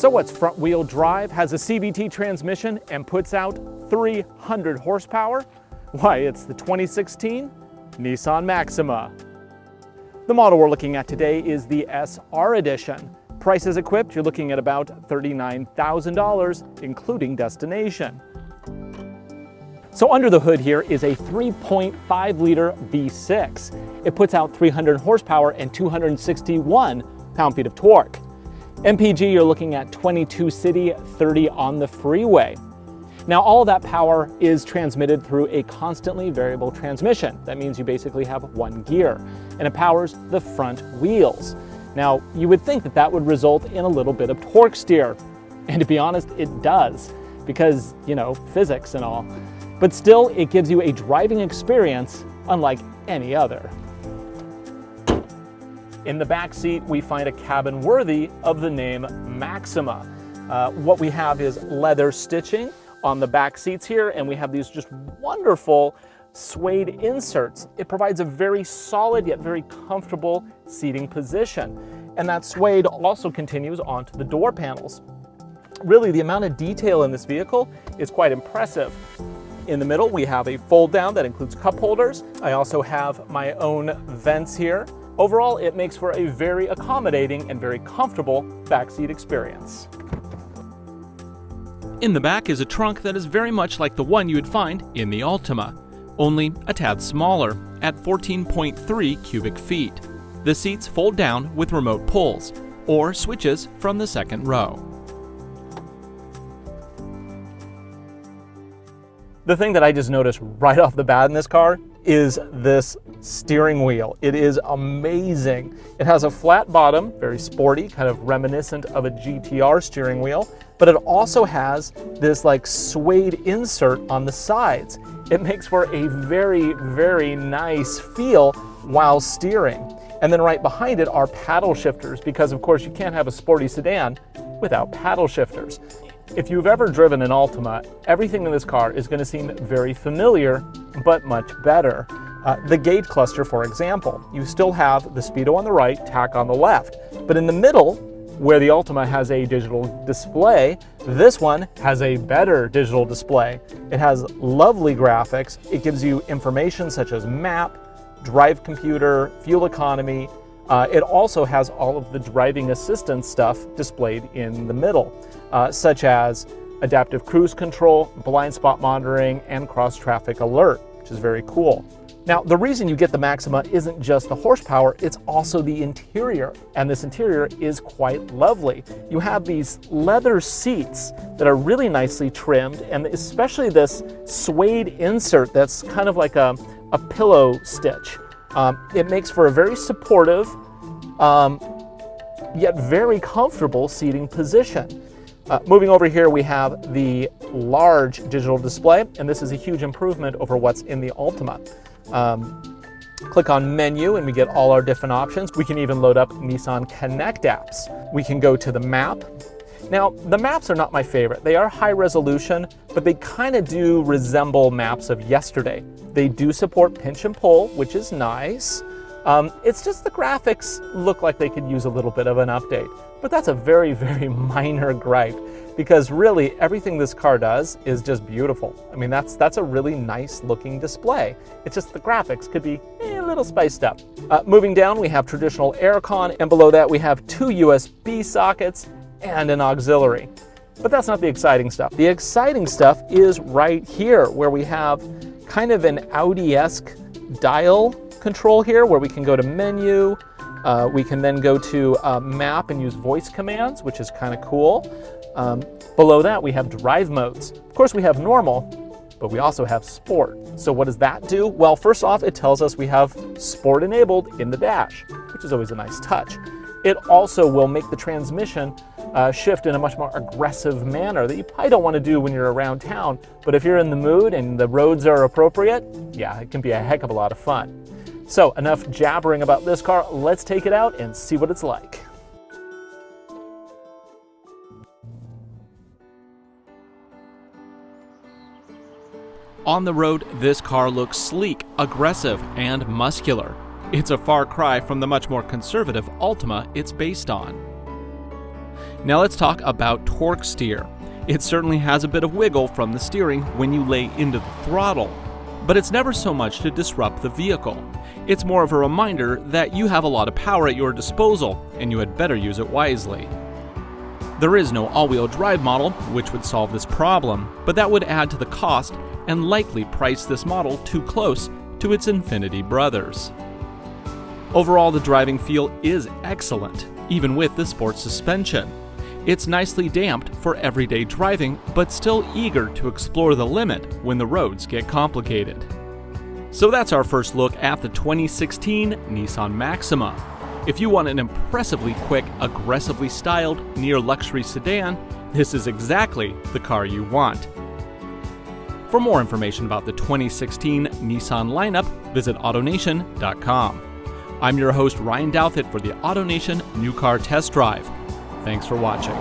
So it's front-wheel drive, has a CVT transmission, and puts out 300 horsepower? Why, it's the 2016 Nissan Maxima. The model we're looking at today is the SR Edition. Price as equipped, you're looking at about $39,000, including destination. So under the hood here is a 3.5-liter V6. It puts out 300 horsepower and 261 pound-feet of torque. MPG, you're looking at 22 city, 30 on the freeway. Now, all of that power is transmitted through a constantly variable transmission. That means you basically have one gear, and it powers the front wheels. Now, you would think that that would result in a little bit of torque steer. And to be honest, it does, because, you know, physics and all. But still, it gives you a driving experience unlike any other. In the back seat, we find a cabin worthy of the name Maxima. What we have is leather stitching on the back seats here, and we have these just wonderful suede inserts. It provides a very solid yet very comfortable seating position. And that suede also continues onto the door panels. Really, the amount of detail in this vehicle is quite impressive. In the middle, we have a fold down that includes cup holders. I also have my own vents here. Overall, it makes for a very accommodating and very comfortable backseat experience. In the back is a trunk that is very much like the one you would find in the Altima, only a tad smaller at 14.3 cubic feet. The seats fold down with remote pulls or switches from the second row. The thing that I just noticed right off the bat in this car is this steering wheel. It is amazing. It has a flat bottom, very sporty, kind of reminiscent of a GTR steering wheel, but it also has this like suede insert on the sides. It makes for a very, very nice feel while steering. And then right behind it are paddle shifters, because of course you can't have a sporty sedan without paddle shifters. If you've ever driven an Altima, everything in this car is going to seem very familiar, but much better. The gauge cluster, for example, you still have the speedo on the right, tach on the left. But in the middle, where the Altima has a digital display, this one has a better digital display. It has lovely graphics. It gives you information such as map, drive computer, fuel economy. It also has all of the driving assistance stuff displayed in the middle, such as adaptive cruise control, blind spot monitoring, and cross-traffic alert, which is very cool. Now, the reason you get the Maxima isn't just the horsepower, it's also the interior, and this interior is quite lovely. You have these leather seats that are really nicely trimmed, and especially this suede insert that's kind of like a pillow stitch. It makes for a very supportive, yet very comfortable seating position. Moving over here, we have the large digital display, and this is a huge improvement over what's in the Altima. Click on menu and we get all our different options. We can even load up Nissan Connect apps. We can go to the map. Now, the maps are not my favorite. They are high resolution, but they kind of do resemble maps of yesterday. They do support pinch and pull, which is nice. It's just the graphics look like they could use a little bit of an update, but that's a very, very minor gripe, because really everything this car does is just beautiful. I mean, that's a really nice looking display. It's just the graphics could be a little spiced up. Moving down, we have traditional aircon, and below that we have 2 USB sockets and an auxiliary. But that's not the exciting stuff. The exciting stuff is right here, where we have kind of an Audi-esque dial control here, where we can go to menu. We can then go to map and use voice commands, which is kind of cool. Below that, we have drive modes. Of course, we have normal, but we also have sport. So what does that do? Well, first off, it tells us we have sport enabled in the dash, which is always a nice touch. It also will make the transmission shift in a much more aggressive manner that you probably don't want to do when you're around town. But if you're in the mood and the roads are appropriate, yeah, it can be a heck of a lot of fun. So enough jabbering about this car, let's take it out and see what it's like. On the road, this car looks sleek, aggressive, and muscular. It's a far cry from the much more conservative Altima it's based on. Now let's talk about torque steer. It certainly has a bit of wiggle from the steering when you lay into the throttle, but it's never so much to disrupt the vehicle. It's more of a reminder that you have a lot of power at your disposal and you had better use it wisely. There is no all-wheel drive model which would solve this problem, but that would add to the cost and likely price this model too close to its Infiniti brothers. Overall, the driving feel is excellent, even with the sports suspension. It's nicely damped for everyday driving, but still eager to explore the limit when the roads get complicated. So that's our first look at the 2016 Nissan Maxima. If you want an impressively quick, aggressively styled, near-luxury sedan, this is exactly the car you want. For more information about the 2016 Nissan lineup, visit AutoNation.com. I'm your host, Ryan Douthit, for the AutoNation New Car Test Drive. Thanks for watching.